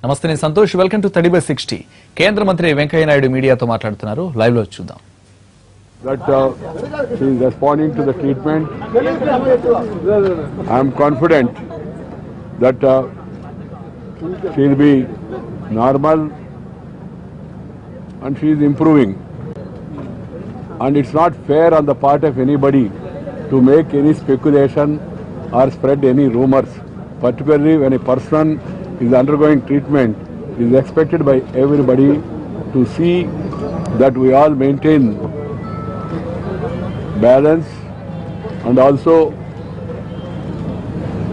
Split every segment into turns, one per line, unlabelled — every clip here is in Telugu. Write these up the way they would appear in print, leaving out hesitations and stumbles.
నమస్తే, నేను సంతోష్. Welcome to 30/60. కేంద్ర మంత్రి వెంకయ్య నాయుడు మీడియాతో మాట్లాడుతున్నారు. లైవ్ లో చూద్దాం.
That she is responding to the treatment. I am confident that she will be normal and she is improving. And it's not fair on the part of anybody to make any speculation or spread any rumors. Particularly when a person is undergoing treatment, it is expected by everybody to see that we all maintain balance and also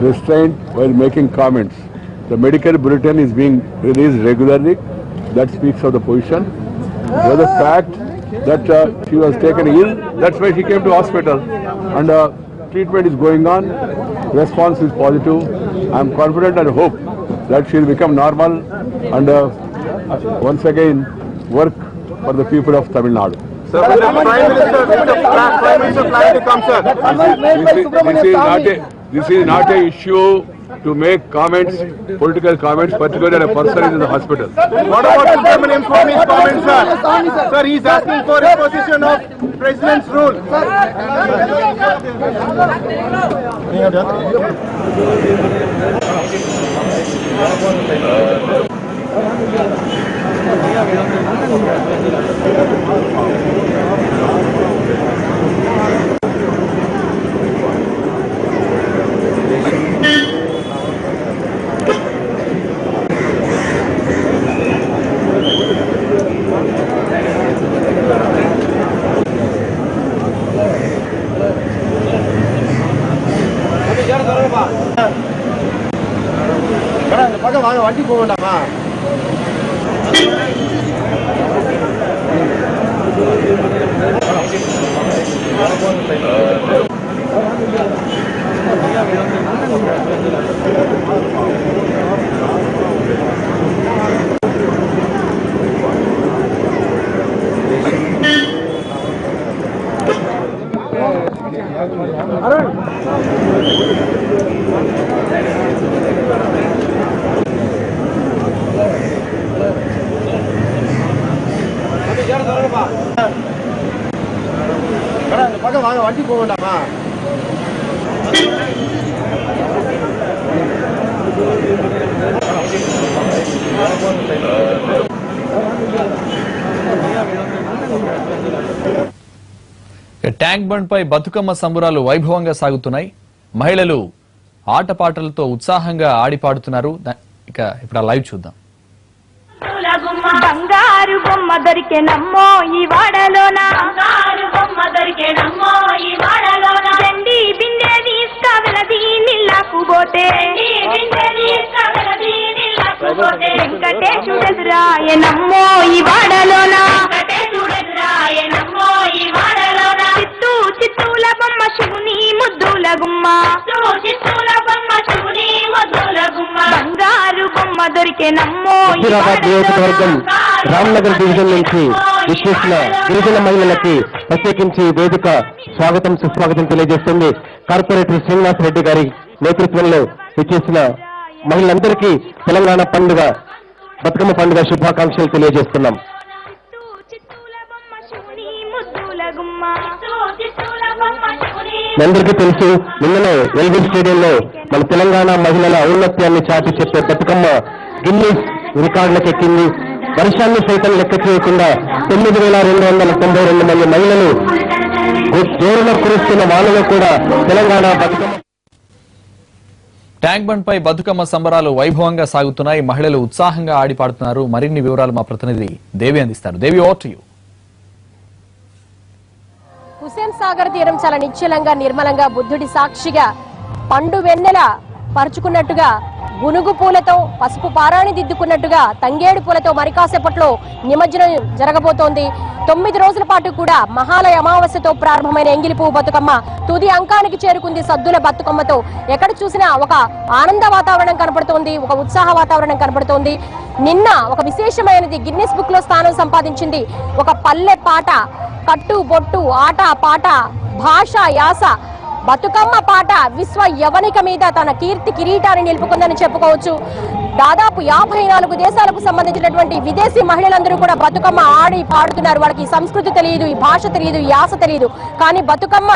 restraint while making comments. The medical bulletin is being released regularly. That speaks of the position. The fact that she was taken ill, that's why she came to hospital, and treatment is going on. Response is positive. I am confident and hope that she will become normal and once again work for the people of Tamil Nadu.
Sir, will the Prime Minister plan to come, sir?
This is not a issue to make comments, political comments, particularly when a person is in the hospital.
What about Subramanian Swami's comments, sir? Sir, he is asking for a position of President's rule. வண்டி போக வேண்டாமா? வண்டி போக வேண்டாமா?
ట్యాంక్ బండ్ పై బతుకమ్మ సంబురాలు వైభవంగా సాగుతున్నాయి. మహిళలు ఆటపాటలతో ఉత్సాహంగా ఆడిపాడుతున్నారు. ఇక ఇప్పుడు ఆ లైవ్ చూద్దాం.
బంగారు బొమ్మ దొరికే నమ్మో ఈ వాడలోన, బంగారు బొమ్మ దొరికే నమ్మో ఈ వాడలోన, చండి బిందె తీసుకవలది నిల్లకు పోతే, వెంకటేశుడెదురాయ నమ్మో ఈ వాడలోన, వెంకటేశుడెదురాయ నమ్మో ఈ వాడలోన, చిత్తూల బొమ్మ శివుని ముద్దుల గుమ్మ, చిత్తూల బొమ్మ శివుని ముద్దుల గుమ్మ, బంగారు బొమ్మ దొరికే నమ్మో
నియోజకవర్గం రామ్నగర్ డివిజన్ నుంచి విచ్చేసిన గిరిజన మహిళలకి ప్రత్యేకించి వేదిక స్వాగతం సుస్వాగతం తెలియజేస్తుంది. కార్పొరేటర్ శ్రీనివాస్ రెడ్డి గారి నేతృత్వంలో విచ్చేసిన మహిళలందరికీ తెలంగాణ పండుగ బతుకమ్మ పండుగ శుభాకాంక్షలు తెలియజేస్తున్నాం. అందరికీ తెలుసు, నిన్ననే ఎల్బీ స్టేడియంలో మన తెలంగాణ మహిళల ఔన్నత్యాన్ని చాటి చెప్పే బతుకమ్మ గిన్నీస్ రికార్డులకు ఎక్కింది. వర్షాన్ని సైతం లెక్క చేయకుండా 9,292 మంది మహిళలు జోరున కురుస్తున్న వానలో కూడా తెలంగాణ బతుకమ్మ.
ట్యాంక్ బండ్ పై బతుకమ్మ సంబరాలు వైభవంగా సాగుతున్నాయి. మహిళలు ఉత్సాహంగా ఆడిపాడుతున్నారు. మరిన్ని వివరాలు మా ప్రతినిధి దేవి అందిస్తారు. Devi, over to you.
Hussain Sagar తీరం చాలా నిశ్చలంగా నిర్మలంగా బుద్ధుడి సాక్షిగా పండు వెన్నెల పరుచుకున్నట్టుగా గునుగు పూలతో పసుపు పారాణి దిద్దుకున్నట్టుగా తంగేడు పూలతో మరికాసేపట్లో నిమజ్జనం జరగబోతోంది. 9 రోజుల పాటు కూడా మహాలయ అమావాస్యతో ప్రారంభమైన ఎంగిలి పువ్వు బతుకమ్మ తుది అంకానికి చేరుకుంది. సద్దుల బతుకమ్మతో ఎక్కడ చూసినా ఒక ఆనంద వాతావరణం కనపడుతోంది, ఒక ఉత్సాహ వాతావరణం కనపడుతోంది. నిన్న ఒక విశేషమైనది గిన్నిస్ బుక్ లో స్థానం సంపాదించింది. ఒక పల్లె పాట, కట్టు బొట్టు, ఆట పాట, భాష యాస, బతుకమ్మ పాట విశ్వ యవనిక మీద తన కీర్తి కిరీటాన్ని నిలుపుకుందని చెప్పుకోవచ్చు. దాదాపు 54 దేశాలకు సంబంధించినటువంటి విదేశీ మహిళలందరూ కూడా బతుకమ్మ ఆడి పాడుతున్నారు. వాళ్ళకి ఈ సంస్కృతి తెలియదు, ఈ భాష తెలియదు, ఈ యాస తెలియదు, కానీ బతుకమ్మ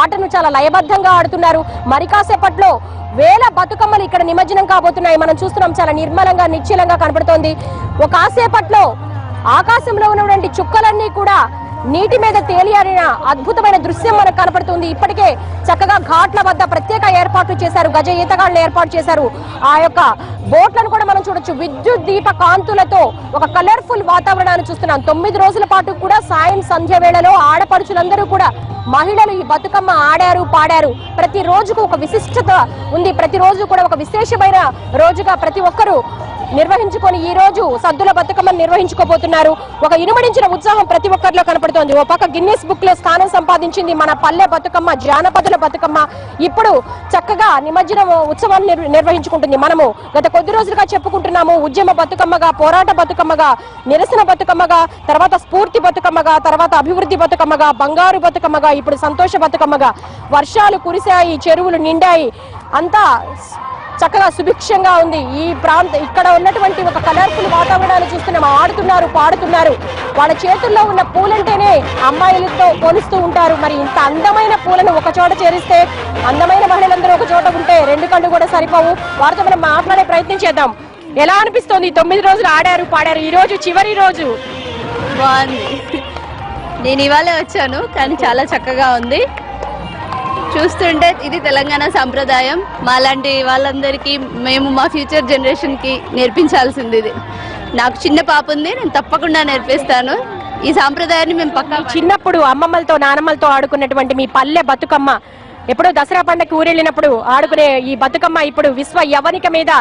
ఆటను చాలా లయబద్ధంగా ఆడుతున్నారు. మరి కాసేపట్లో వేల బతుకమ్మలు ఇక్కడ నిమజ్జనం కాబోతున్నాయి. మనం చూస్తున్నాం, చాలా నిర్మలంగా నిశ్చలంగా కనబడుతోంది. ఒక కాసేపట్లో ఆకాశంలో ఉన్నటువంటి చుక్కలన్నీ కూడా నీటి మీద తేలియాడిన అద్భుతమైన దృశ్యం మనకు కనపడుతుంది. ఇప్పటికే చక్కగా ఘాట్ల వద్ద ప్రత్యేక ఏర్పాట్లు చేశారు, గజ ఈతగాళ్లను ఏర్పాటు చేశారు. ఆ యొక్క బోట్లను కూడా మనం చూడొచ్చు. విద్యుత్ దీప కాంతులతో ఒక కలర్ఫుల్ వాతావరణాన్ని చూస్తున్నాం. 9 రోజుల పాటు కూడా సాయం సంధ్య వేళలో ఆడపడుచులందరూ కూడా మహిళలు ఈ బతుకమ్మ ఆడారు, పాడారు. ప్రతి రోజుకు ఒక విశిష్టత ఉంది, ప్రతి రోజు కూడా ఒక విశేషమైన రోజుగా ప్రతి ఒక్కరూ నిర్వహించుకొని ఈ రోజు సద్దుల బతుకమ్మను నిర్వహించుకోబోతున్నారు. ఒక ఇనుమడించిన ఉత్సాహం ప్రతి ఒక్కరిలో కనపడుతోంది. ఓ పక్క గిన్నిస్ బుక్ లో స్థానం సంపాదించింది మన పల్లె బతుకమ్మ, జానపదుల బతుకమ్మ. ఇప్పుడు చక్కగా నిమజ్జనం ఉత్సవాన్ని నిర్వహించుకుంటుంది. మనము గత కొద్ది రోజులుగా చెప్పుకుంటున్నాము, ఉద్యమ బతుకమ్మగా, పోరాట బతుకమ్మగా, నిరసన బతుకమ్మగా, తర్వాత స్ఫూర్తి బతుకమ్మగా, తర్వాత అభివృద్ధి బతుకమ్మగా, బంగారు బతుకమ్మగా, ఇప్పుడు సంతోష బతుకమ్మగా. వర్షాలు కురిశాయి, చెరువులు నిండాయి, అంతా చక్కగా సుభిక్షంగా ఉంది ఈ ఇక్కడ ఉన్నటువంటి ఒక కలర్ఫుల్ వాతావరణాన్ని చూస్తున్నాం. ఆడుతున్నారు, పాడుతున్నారు. వాళ్ళ చేతుల్లో ఉన్న పూలంటేనే అమ్మాయిలతో పోలుస్తూ ఉంటారు. మరి ఇంత అందమైన పూలను ఒక చోట చేరిస్తే, అందమైన మహిళలందరూ ఒక చోట ఉంటే 2 కళ్ళు కూడా సరిపోవు. వారితో మనం మాట్లాడే ప్రయత్నం చేద్దాం. ఎలా అనిపిస్తోంది? 9 రోజులు ఆడారు, పాడారు, ఈ రోజు చివరి రోజు.
బాగుంది. నేను ఇవాళే వచ్చాను, కానీ చాలా చక్కగా ఉంది. చూస్తుంటే ఇది తెలంగాణ సంప్రదాయం. మాలాంటి వాళ్ళందరికీ, మేము మా ఫ్యూచర్ జనరేషన్కి నేర్పించాల్సింది ఇది. నాకు చిన్న పాప ఉంది, నేను తప్పకుండా నేర్పిస్తాను ఈ సాంప్రదాయాన్ని. మేము పక్కా
చిన్నప్పుడు అమ్మమ్మలతో నానమ్మలతో ఆడుకున్నటువంటి మీ పల్లె బతుకమ్మ, ఎప్పుడో దసరా పండుగకి ఊరెళ్ళినప్పుడు ఆడుకునే ఈ బతుకమ్మ ఇప్పుడు విశ్వ యవనిక మీద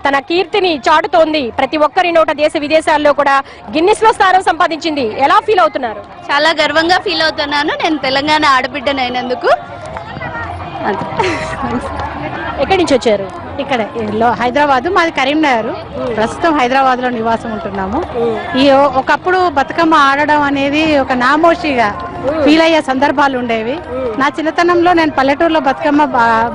తన కీర్తిని చాటుతోంది. ప్రతి ఒక్కరి నోట దేశ విదేశాల్లో కూడా గిన్నిస్ లో స్థానం సంపాదించింది. ఎలా ఫీల్ అవుతున్నారు?
చాలా గర్వంగా ఫీల్ అవుతున్నాను, నేను తెలంగాణ ఆడబిడ్డనైనందుకు.
ఎక్కడి నుంచి వచ్చారు?
ఇక్కడ హైదరాబాద్, మాది కరీంనగర్. ప్రస్తుతం హైదరాబాద్ లో నివాసం ఉంటున్నాము. ఈ ఒకప్పుడు బతుకమ్మ ఆడడం అనేది ఒక నామోషిగా ఫీల్ అయ్యే సందర్భాలు ఉండేవి. నా చిన్నతనంలో నేను పల్లెటూరులో బతుకమ్మ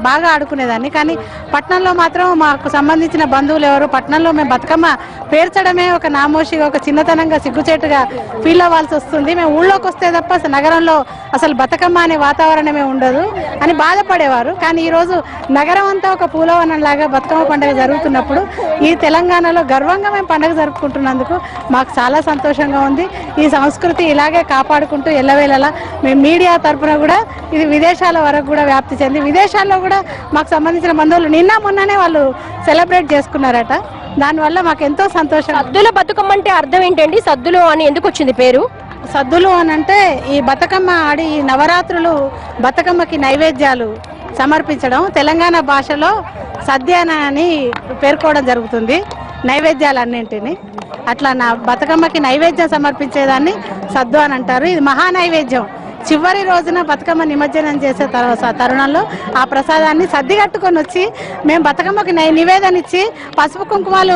బాగా ఆడుకునేదాన్ని. కానీ పట్టణంలో మాత్రం మాకు సంబంధించిన బంధువులు ఎవరు, పట్టణంలో మేము బతుకమ్మ పేర్చడమే ఒక నామోషిగా, ఒక చిన్నతనంగా, సిగ్గుచేటుగా ఫీల్ అవ్వాల్సి వస్తుంది. మేము ఊళ్ళోకి వస్తే తప్ప నగరంలో అసలు బతుకమ్మ అనే వాతావరణమే ఉండదు అని బాధపడేవారు. కానీ ఈరోజు నగరం అంతా ఒక పూలవనం లాగా బతుకమ్మ పండుగ జరుగుతున్నప్పుడు ఈ తెలంగాణలో గర్వంగా మేము పండుగ జరుపుకుంటున్నందుకు మాకు చాలా సంతోషంగా ఉంది. ఈ సంస్కృతి ఇలాగే కాపాడుకుంటూ ఎల్లవేళలా మేము మీడియా తరఫున కూడా ఇది విదేశాల వరకు కూడా వ్యాప్తి చెంది, విదేశాల్లో కూడా మాకు సంబంధించిన బంధువులు నిన్న మొన్ననే వాళ్ళు సెలబ్రేట్ చేసుకున్నారట. దానివల్ల మాకు ఎంతో సంతోషం.
సద్దుల బతుకమ్మ అంటే అర్థం ఏంటండి? సద్దులు అని ఎందుకు వచ్చింది పేరు?
సద్దులు అని అంటే ఈ బతుకమ్మ ఆడి ఈ నవరాత్రులు బతుకమ్మకి నైవేద్యాలు సమర్పించడం. తెలంగాణ భాషలో సద్యాన అని పేర్కోవడం జరుగుతుంది నైవేద్యాలన్నింటినీ. అట్లా నా బతుకమ్మకి నైవేద్యం సమర్పించేదాన్ని సద్దు అని అంటారు. ఇది మహా నైవేద్యం. చివరి రోజున బతుకమ్మ నిమజ్జనం చేసే తరుణంలో ఆ ప్రసాదాన్ని సర్ది కట్టుకొని వచ్చి మేము బతుకమ్మకి నివేదన ఇచ్చి పసుపు కుంకుమాలు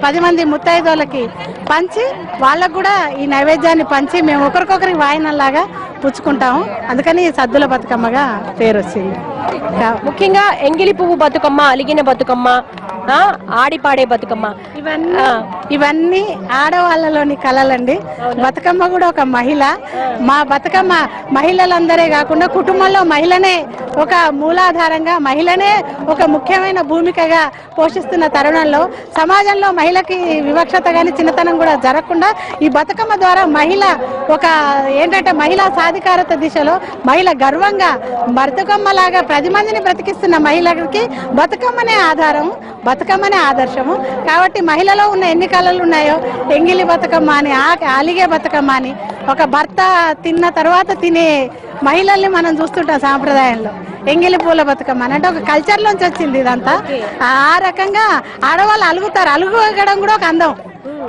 10 మంది ముత్తైదోళ్ళకి పంచి వాళ్ళకు కూడా ఈ నైవేద్యాన్ని పంచి మేము ఒకరికొకరికి వాయినంలాగా పుచ్చుకుంటాము. అందుకని సద్దుల బతుకమ్మగా పేరు వచ్చింది.
ముఖ్యంగా ఎంగిలి పువ్వు బతుకమ్మ, అలిగిన బతుకమ్మ, ఆడిపాడే బతుకమ్మ,
ఇవన్నీ ఆడవాళ్ళలోని కళలండి. బతుకమ్మ కూడా ఒక మహిళ. మా బతుకమ్మ మహిళలందరే కాకుండా కుటుంబంలో మహిళనే ఒక మూలాధారంగా, మహిళనే ఒక ముఖ్యమైన భూమికగా పోషిస్తున్న తరుణంలో సమాజంలో మహిళకి వివక్షత కానీ చిన్నతనం కూడా జరగకుండా ఈ బతుకమ్మ ద్వారా మహిళ ఒక ఏంటంటే మహిళా సాధికారత దిశలో మహిళ గర్వంగా బతుకమ్మలాగా 10 మందిని బ్రతికిస్తున్న మహిళకి బతుకమ్మనే ఆధారం, బతుకమ్మనే ఆదర్శము. కాబట్టి మహిళలో ఉన్న ఎన్ని కళలు ఉన్నాయో ఎంగిలి బతుకమ్మ అని, అలిగే బతుకమ్మ అని, ఒక భర్త తిన్న తర్వాత తినే మహిళల్ని మనం చూస్తుంటాం సాంప్రదాయంలో. ఎంగిలి పూల బతుకమ్మ అంటే ఒక కల్చర్ లోంచి వచ్చింది ఇదంతా. ఆ రకంగా ఆడవాళ్ళు అలుగుతారు, అలుగడం కూడా ఒక అందం.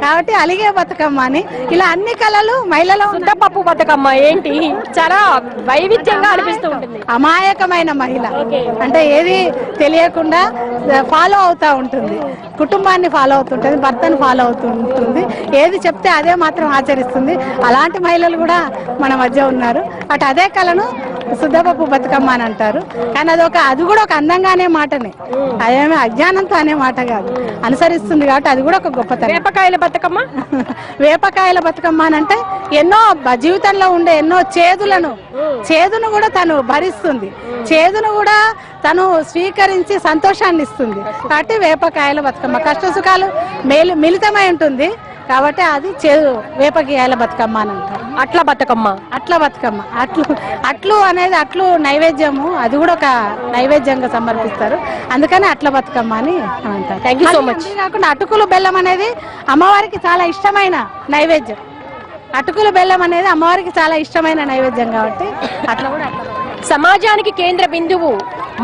కాబట్టి అలిగే బతుకమ్మ అని ఇలా అన్ని కళలు మహిళలో.
పప్పు బతుకమ్మ ఏంటి? చాలా వైవిధ్యంగా అనిపిస్తూ ఉంటుంది.
అమాయకమైన మహిళ అంటే ఏది తెలియకుండా ఫాలో అవుతా ఉంటుంది, కుటుంబాన్ని ఫాలో అవుతుంటుంది, భర్తను ఫాలో అవుతుంటుంది, ఏది చెప్తే అదే మాత్రం ఆచరిస్తుంది. అలాంటి మహిళలు కూడా మన మధ్య ఉన్నారు. అటు అదే కళను శుద్ధపప్పు బతుకమ్మ అని అంటారు. కానీ అది కూడా ఒక అందంగానే మాటనే, అదేమి అజ్ఞానంతో అనే మాట కాదు, అనుసరిస్తుంది కాబట్టి అది కూడా ఒక గొప్పతనం.
వేపకాయల బతుకమ్మ
వేపకాయల బతుకమ్మ అని అంటే ఎన్నో జీవితంలో ఉండే ఎన్నో చేదును కూడా తను భరిస్తుంది, చేదును కూడా తను స్వీకరించి సంతోషాన్ని ఇస్తుంది. కాబట్టి వేపకాయల బతుకమ్మ కష్ట సుఖాలు మిళితమై ఉంటుంది కాబట్టి అది వేపకాయల బతుకమ్మ అని అంటారు.
అట్ల బతుకమ్మ అట్లు అనేది అట్లు నైవేద్యము, అది కూడా ఒక నైవేద్యంగా సమర్పిస్తారు, అందుకని అట్ల బతుకమ్మ అని అంటారు. Thank you so much.
కాకుండా అటుకులు బెల్లం అనేది అమ్మవారికి చాలా ఇష్టమైన నైవేద్యం. అటుకుల బెల్లం అనేది అమ్మవారికి చాలా ఇష్టమైన నైవేద్యం కాబట్టి అట్లా కూడా
సమాజానికి కేంద్ర బిందువు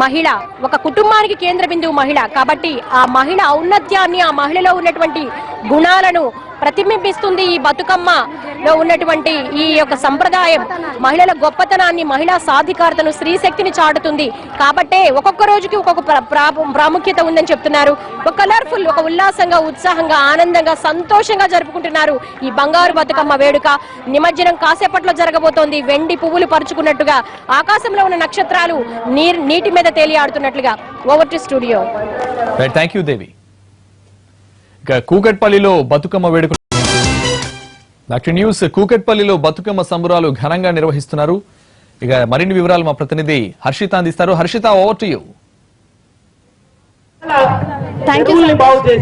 మహిళ, ఒక కుటుంబానికి కేంద్ర బిందువు మహిళ కాబట్టి ఆ మహిళ ఔన్నత్యాన్ని, ఆ మహిళలో ఉన్నటువంటి గుణాలను ప్రతిబింబిస్తుంది ఈ బతుకమ్మలో ఉన్నటువంటి ఈ యొక్క సంప్రదాయం. మహిళల గొప్పతనాన్ని, మహిళా సాధికారతను, స్త్రీ శక్తిని చాటుతుంది. కాబట్టే ఒక్కొక్క రోజుకి ఒక్కొక్క ప్రాముఖ్యత ఉందని చెప్తున్నారు. ఒక కలర్ఫుల్, ఒక ఉల్లాసంగా, ఉత్సాహంగా, ఆనందంగా, సంతోషంగా జరుపుకుంటున్నారు ఈ బంగారు బతుకమ్మ వేడుక. నిమజ్జనం కాసేపట్లో జరగబోతోంది. వెండి పువ్వులు పరుచుకున్నట్టుగా, ఆకాశంలో ఉన్న నక్షత్రాలు నీటి మీద తేలియాడుతున్నట్లుగా. Over to studio.
Thank you Devi. ఇక కూకట్పల్లిలో బతుకమ్మ వేడుక. డాక్టర్ న్యూస్ కూకట్పల్లిలో బతుకమ్మ సంబరాలు ఘనంగా నిర్వహిస్తున్నారు. ఇక మరిన్ని వివరాలు మా ప్రతినిధి హర్షిత అందిస్తారు. Harshitha, over to you.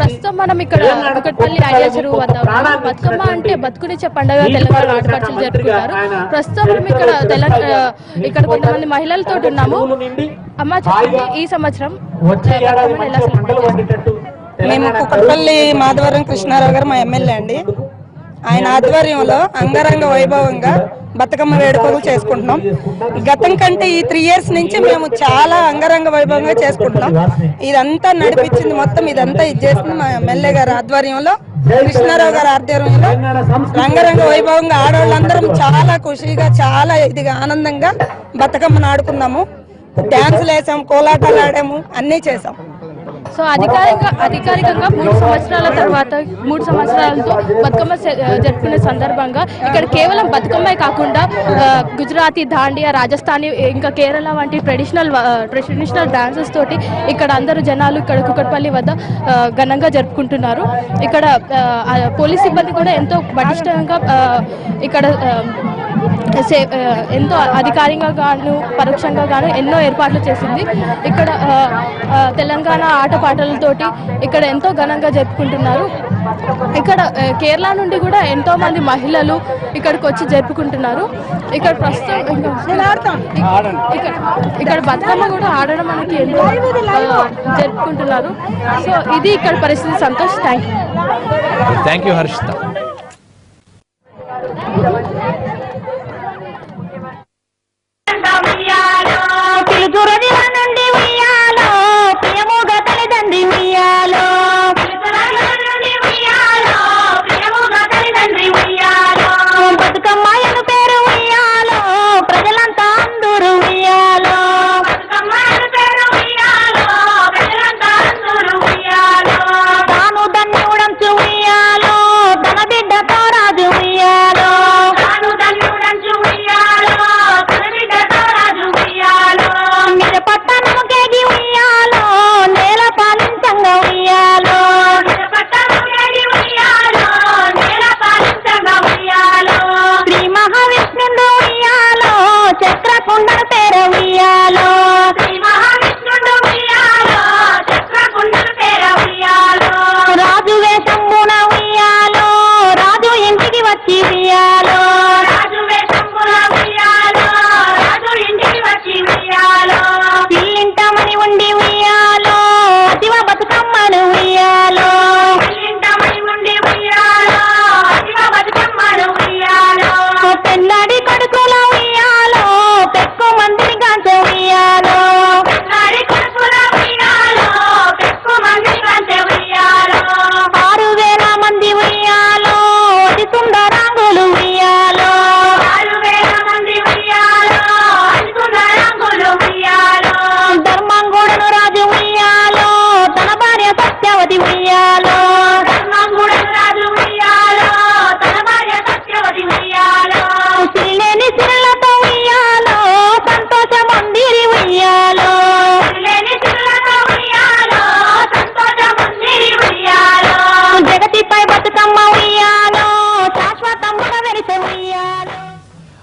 ప్రస్తుతం మనం ఇక్కడ కూకట్పల్లి ఐడియా చెరువు వద్ద ఉన్నాం. బతుకమ్మ అంటే బతుకునిచ్చే పండుగ తెలంగాణ ఆడపడుచులు జరుపుకుంటారు. ప్రస్తుతం మనం ఇక్కడ కొంతమంది మహిళలతో ఉన్నాము. అమ్మ చెప్పండి, ఈ సంవత్సరం బతుకమ్మని ఎలా సెలబ్రేట్ చేస్తారు?
మేము కూకట్పల్లి మాధవరం కృష్ణారావు గారు మా ఎమ్మెల్యే అండి. ఆయన ఆధ్వర్యంలో అంగరంగ వైభవంగా బతుకమ్మ వేడుకలు చేసుకుంటున్నాం. గతం కంటే ఈ 3 years నుంచి మేము చాలా అంగరంగ వైభవంగా చేసుకుంటున్నాం. ఇదంతా నడిపించింది, మొత్తం ఇదంతా చేసింది మా ఎమ్మెల్యే గారి ఆధ్వర్యంలో, కృష్ణారావు గారి ఆధ్వర్యంలో. రంగరంగ వైభవంగా ఆడవాళ్ళందరం చాలా ఖుషిగా, చాలా ఇదిగా ఆనందంగా బతుకమ్మను ఆడుకున్నాము. డాన్సులు వేసాము, కోలాటాలు ఆడాము, అన్నీ చేసాం.
సో అధికారికంగా 3 సంవత్సరాల తర్వాత 3 సంవత్సరాలతో బతుకమ్మ జరుపుకునే సందర్భంగా ఇక్కడ కేవలం బతుకమ్మే కాకుండా గుజరాతీ, దాండియా, రాజస్థానీ, ఇంకా కేరళ వంటి ట్రెడిషనల్ డాన్సెస్ తోటి ఇక్కడ అందరూ జనాలు ఇక్కడ కూకట్పల్లి వద్ద ఘనంగా జరుపుకుంటున్నారు. ఇక్కడ పోలీస్ సిబ్బంది కూడా ఎంతో పటిష్టంగా ఇక్కడ ఎంతో అధికారికంగా గాను పరోక్షంగా గాను ఎన్నో ఏర్పాట్లు చేసింది. ఇక్కడ తెలంగాణ ఆటపాటలతోటి ఇక్కడ ఎంతో ఘనంగా జరుపుకుంటున్నారు. ఇక్కడ కేరళ నుండి కూడా ఎంతో మంది మహిళలు ఇక్కడికి వచ్చి జరుపుకుంటున్నారు. ఇక్కడ ప్రస్తుతం ఇక్కడ బతుకమ్మ కూడా ఆడడం మనకి ఎంతో జరుపుకుంటున్నారు. సో ఇది ఇక్కడ పరిస్థితి. Santosh,
thank you Harshitha.
ఉయ్యాలో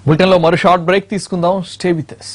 బులెటిన్లో మరో షార్ట్ బ్రేక్ తీసుకుందాం. Stay with us.